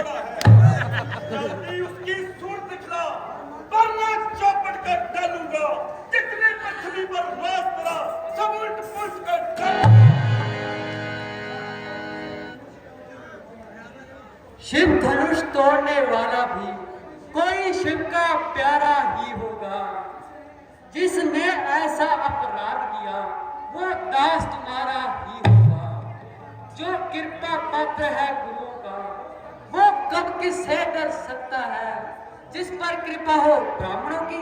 छोड़ा है। जल्दी उसकी सूरत दिखला, वरना चौपट कर डालूंगा। जितने पृथ्वी पर राज तेरा, सब उल्ट पुलट कर डालूंगा। शिव धनुष तोड़ने वाला भी कोई शिव का प्यारा ही होगा। जिसने ऐसा अपराध किया वो दास तुम्हारा ही होगा। जो कृपा पात्र है गुरुओं का वो कब किससे डर सकता है। जिस पर कृपा हो ब्राह्मणों की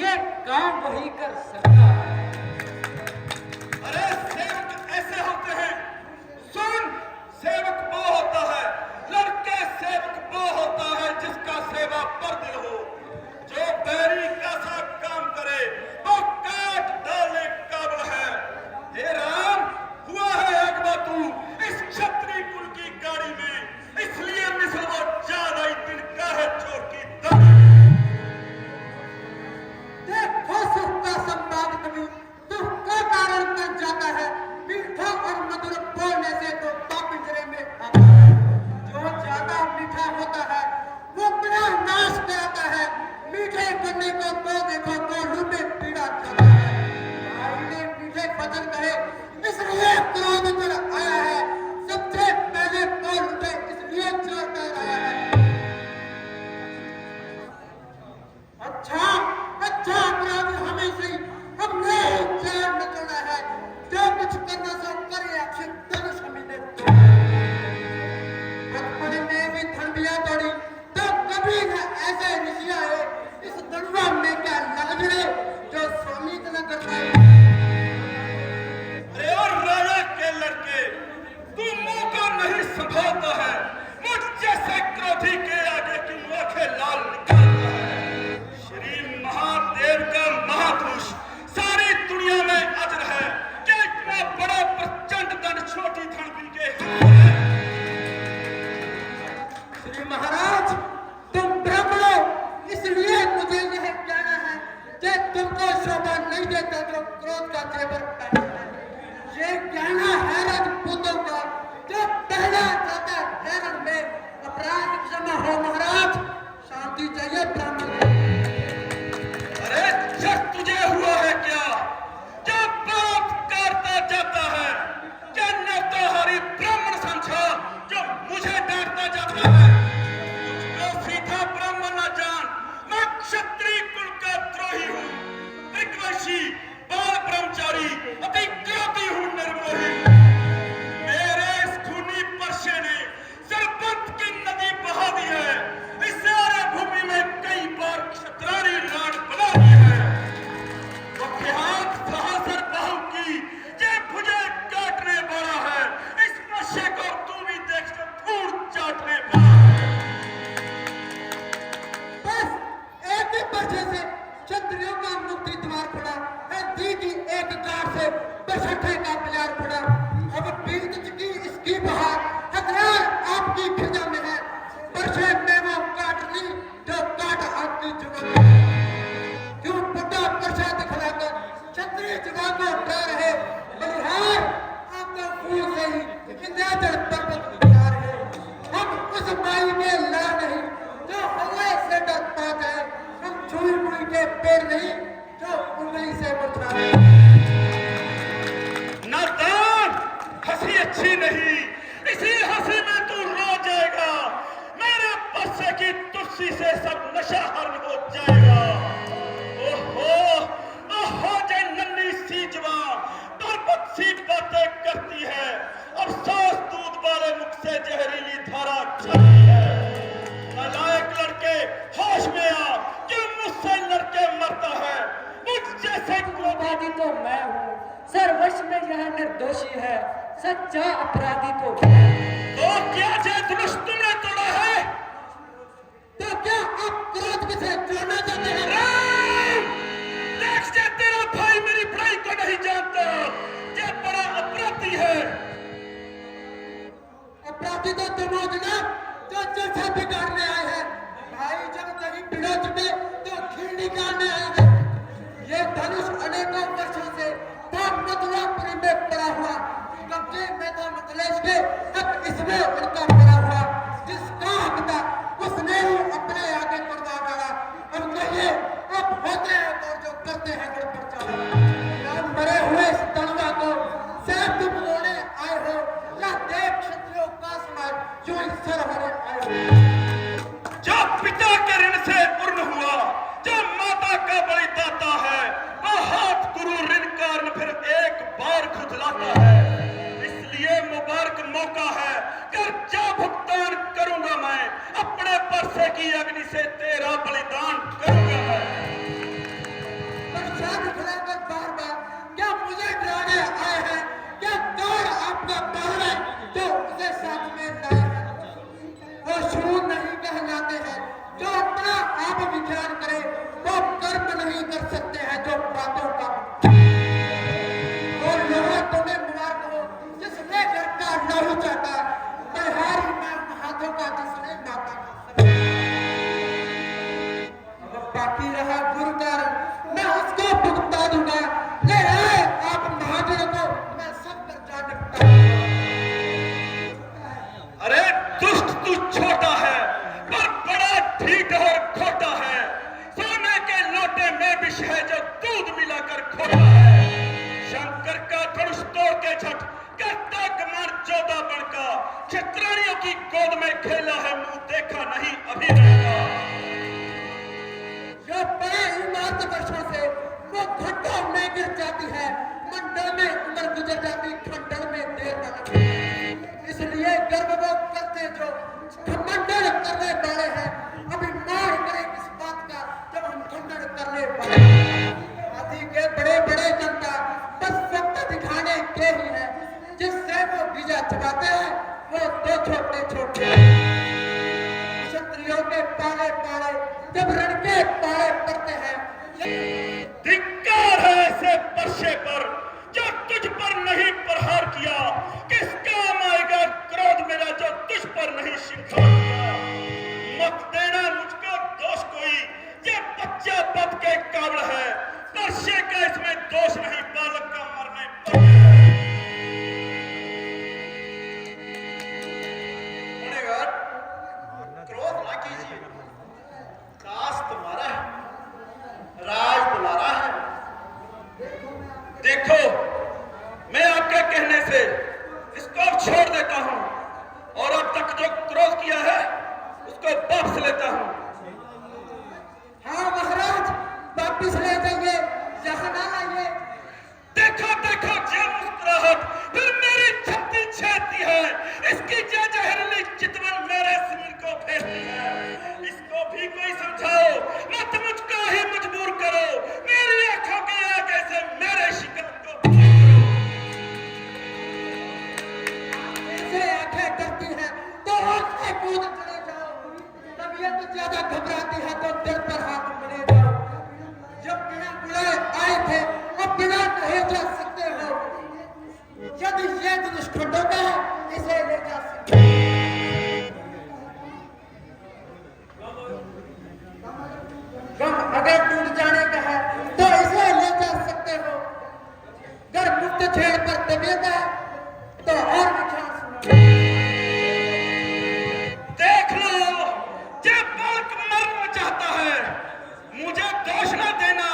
ये काम वही कर सकता है। अरे सेवक ऐसे होते हैं, सुन, सेवक वो होता है, लड़के सेवक वो होता है जिसका सेवा पर दिल हो। जो बैरी का सा काम करे वो काट डालने काबिल है। हे राम, हुआ है अगवा तू इस क्षत्रिय कुल की गाड़ी में, इसलिए मिसल वो ज्यादा ही दिन का है चोर की दाढ़ी। देखो सबका संवाद कभी दुख का कारण बन जाता है। मीठा और मधुर बोलने से तो पिंजरे में आता है। जो ज्यादा मीठा होता है वो बिना नाश कराता है। मीठे बनने को तो देखो तो लूटे पीड़ा खाता है। भाई ने मीठे वचन कहे इसलिए क्रोध चढ़ आया है। सबसे पहले तो लूटे इसलिए चोर कर आया है। अच्छा अच्छा अपराध हमें से हमने जान न छोड़ा है। जो कुछ करना सो करे अक्षर धनुष हमें ने बचपन में भी ठंडियां तोड़ी तो कभी न ऐसे ऋषि आए। इस दुनिया में क्या लग जड़े जो स्वामी न करता है। अरे और राजा के लड़के, तू मुंह को नहीं संभालता है। मुझ जैसे क्रोधी के आगे की आंखें लाल निकालता है। श्री महादेव का महापुरुष सारी दुनिया में अजर है कि इतना बड़ा प्रचंड दंड छोटी धड़की के हाथ है। श्री महाराज तुम ब्राह्मण हो, इसलिए मुझे यह कहना है कि तुमको शोभा नहीं देता जो क्रोध का जेवर पहना है। ये कहना है राजपूतों का जो पहना जाता है रण में। अपराध क्षमा हो महाराज, शांति चाहिए ब्राह्मण। अरे जब तुझे हुआ है क्या, जब बात करता जाता है क्या नरताहारी ब्राह्मण समझा जो मुझे डांटता जाता है। मुझको सीधा ब्राह्मण न जान, मैं क्षत्रिय कुल का द्रोही हूँ, विद्वेषी, बाल ब्रह्मचारी, अति क्रोधी हूँ, निर्मोही। मेरे इस खूनी परशे ने सरपंच की नदी बहा दी है। इस सारे भूमि में कई बार क्षत्राणी राण बना दी है। वो देहात सहासर बहू की ये मुझे काटने वाला है। इस नशे को तू भी देख कर धूल चाटने वाला है। बस एक ही पर्चे से क्षत्रियों का मुक्ति द्वार खुला है। दी की एक कार से बसठे का बाजार खुला। अब बीत चुकी इसकी बहार, हथियार आपकी खिजा में है। पर्चे में वो काट ली जो काट आपकी जुबान। क्यों बुढ़ा पर्चा दिखलाकर क्षत्रिय जुबान को डरा रहे। बलिहार आपका फूल से ही इंद्राचल पर्वत विचार है। हम उस माई में ला नहीं जो हवा से डरता है। हम छुई मुई के पेड़ नहीं जो उंगली से उछाले। नादान, हंसी अच्छी नहीं, इसी हंसी में तू रो जाएगा। मेरे परसे की तुलसी से सब नशा हरण हो जाएगा। ओहो ओहो, जय नन्ही सी जवान पर्वत सी बातें करती है। अफसोस दूध वाले मुख से जहरीली धारा चली है। नालायक लड़के होश में आ, क्यों मुझसे लड़के मरता है। मुझ जैसे अपराधी तो मैं हूँ, सर्वस्व में यह निर्दोषी है। सच्चा अपराधी तो मैं। तो क्या जय धनुष तुमने तोड़ा है। तो क्या आप क्रोध से जोड़ना चाहते हैं। राम, देख जे तेरा भाई मेरी बुराई को नहीं जानता। ये बड़ा अपराधी है। अपराधी तो तुम हो जनाब, जो जैसा बिगाड़ने आए हैं। भाई जब कहीं बिगड़ चुके तो खीर निकालने आए हैं। ये धनुष अनेकों वर्षों से मथुरापुरी में पड़ा हुआ, कब्जे में था मिथिलेश के, अब इसमें उनका पड़ा हुआ। जिसका हकदार कर खोटा है। शंकर का धनुष तोड़ के झट करता गमन जोधा बनका, क्षत्रियों की गोद में खेला है, मुंह देखा नहीं अभी रहेगा। जो बड़े इमारत वर्षों से वो घंटों में गिर जाती है, मंडल में उम्र गुजर जाती, खंडन में देर न लगती। इसलिए गर्व वो करते जो खंडन करने वाले हैं, अभिमान करें किस बात का जब हम खंडन करने वाले हैं। हाथी के बड़े बड़े जनता बस सत्ता दिखाने के ही है, जिससे वो बीजा चबाते हैं वो दो छोटे छोटे। क्षत्रियों के पाले पाले जब रण के पाले पड़ते हैं, धिक्कार है ऐसे परशे पर जो तुझ पर नहीं प्रहार किया। किस काम आएगा क्रोध मेरा जो तुझ पर नहीं शिंगार किया। मत देना मुझको दोष कोई, ये बच्चा पद के काबिल है, परशे का इसमें दोष नहीं, बालक का मरने पर है। गुनेगार, क्रोध ना कीजिए, दास तुम्हारा है, राज तुम्हारा है। देखो, मैं आपके कहने से इसको अब छोड़ देता हूं और अब तक जो क्रोध किया है उसको वापस लेता हूं। हाँ महाराज, वापिस ले जाइए, यहाँ ना लाइए। देखो देखो जो मुस्कुराहट फिर मेरी छाती छेड़ती है, इसकी जो जहरीली चितवन मेरे सिर को फेरती है। इसको भी कोई समझाओ, मत मुझको ही मजबूर करो, मेरी आंखों के आगे से मेरे शिकन को ऐसे आंखें करती हैं तो आंखें कूद चले जाओ, तबीयत ज्यादा घबराती है तो दिल पर हाथ मरे जाओ। जब बिना बुलाए आए थे अब बिना कहे जा सकते हो, यदि ये दुष्खंडों का है इसे ले जा सकते हो। गम अगर टूट जाने का है तो इसे ले जा सकते हो। अगर मुक्त छेड़ पर तबीयत है तो और भी ख्याल सुनो। देख लो, जब बालक मरना चाहता है, मुझे दोष न देना,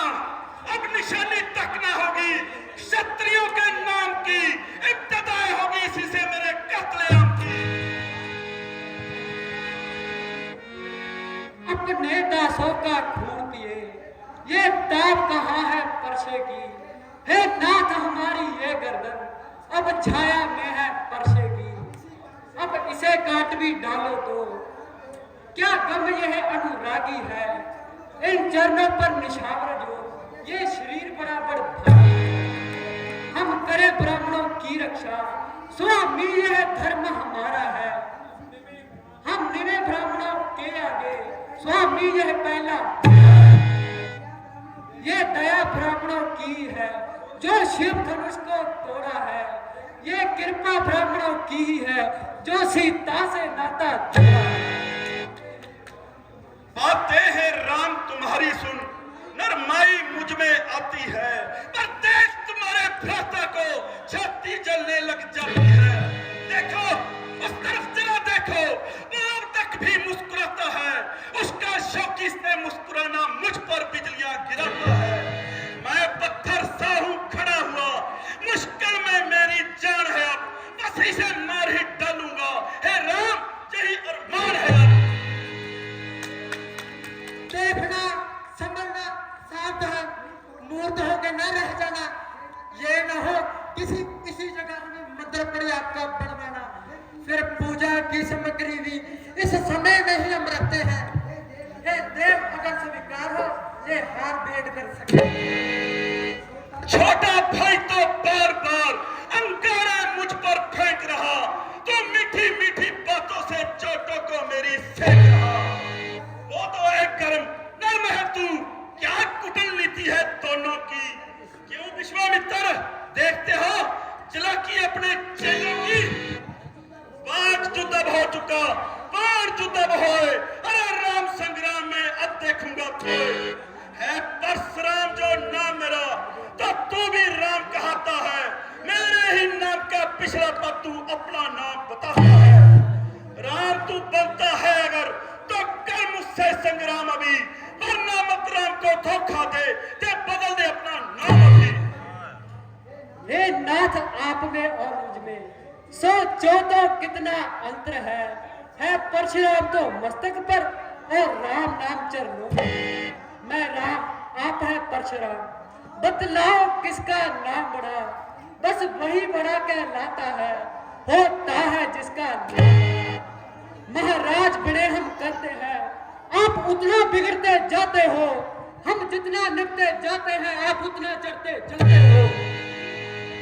अब निशानी तक ना होगी, क्षत्रियों के नाम की इब्तिदाई होगी इसी से मेरे कत्लेआम की। अपने दासों का खून पिए, ये ताप कहाँ है परशे की। हे नाथ हमारी ये गर्दन अब छाया में है परशे की। अब इसे काट भी डालो तो क्या गम यह अनुरागी है। इन चरणों पर निशावर जो ये शरीर बराबर भारी है। हम करें ब्राह्मणों की रक्षा, स्वामी यह धर्म हमारा है। हम निवे ब्राह्मणों के आगे, स्वामी यह पहला। ये दया ब्राह्मणों की है जो शिव धनुष को तोड़ा है। ये कृपा ब्राह्मणों की ही है जो सीता से नाता जोड़ा है। बातें हैं राम तुम्हारी सुन, नरमाई मुझ में आती है, पर देख तुम्हारे भ्राता को छाती जलने लग जाती है। देखो उस तरफ जरा देखो, वो अब तक भी मुस्कुराता है, उसका शौकी से मुस्कुराना मुझ पर बिजलियां गिराता है। मैं पत्थर सा हूं खड़ा हुआ, मुश्किल में मेरी जान है, अब बस इसे मार ही डालूंगा। हे राम, यही अरमान है अब। देखना, समझना, सावधान, मूर्त होकर न रह जाना। ये न हो किसी जगह हमें मंदिर पड़े आपका बनवाना, फिर पूजा की सामग्री भी इस समय में ही हम रखते हैं। ये देव अगर स्वीकार हो, ये हार भेंट कर सके। छोटा भाई तो बार बार अंगारा मुझ पर फेंक रहा, तो मीठी मीठी बातों से चोटों को मेरी फेंक रहा। वो तो एक गर्म नर्म है तू, क्या कूटनीति है दोनों की। क्यों विश्वामित्र, देखते हो चलाकी अपने चेलों की। बात युद्ध हो चुका, बाण युद्ध होए, अरे राम संग्राम में अब देखूंगा कोई है। परशुराम जो नाम मेरा, तो तू भी राम कहता है, मेरे ही नाम का पिछला पद तू अपना नाम बताता है। राम तू बनता है अगर, तो कर मुझसे संग्राम अभी, वरना मत राम को धोखा दे बदल दे अपना नाम अभी। हे नाथ आप में और मुझ में सोचो तो कितना अंतर है परशुराम तो मस्तक पर और राम नाम चरणों में। मैं राम आप है परशुराम, बतलाओ किसका नाम बड़ा, बस वही बड़ा कहलाता है, होता है जिसका नाम। महाराज बड़े हम करते हैं, आप उतना बिगड़ते जाते हो, हम जितना निपटे जाते हैं आप उतना चढ़ते चलते हो।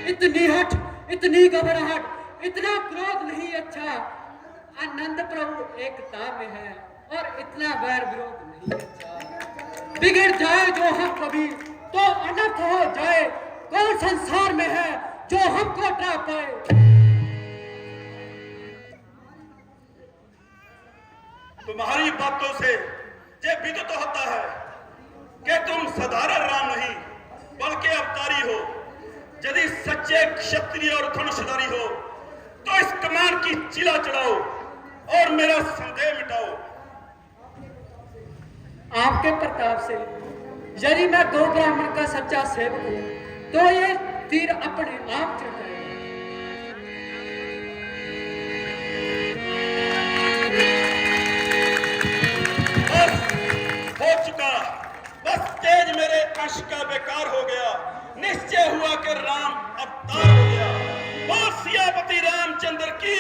इतनी हट, इतनी घबराहट, इतना क्रोध नहीं अच्छा। आनंद प्रभु एकता में है और इतना वैर विरोध नहीं अच्छा। बिगड़ जाए जो हम कभी तो अनर्थ हो जाए, कौन संसार में है जो हमको डरा पाए। तुम्हारी बातों से ये विदित होता है कि तुम साधारण राम नहीं बल्कि अवतारी हो। यदि सच्चे क्षत्रिय और धनुषधारी हो तो इस कमान की चिला चढ़ाओ और मेरा संदेह मिटाओ। आपके प्रताप से यदि मैं गौ ब्राह्मण का सच्चा सेवक हूं तो ये तीर अपने आप चढ़ जाएगा। बस हो चुका, बस तेज मेरे अंश का बेकार हो गया। निश्चय हुआ कि राम अवतार हो गया। बोल सियापति रामचंद्र की।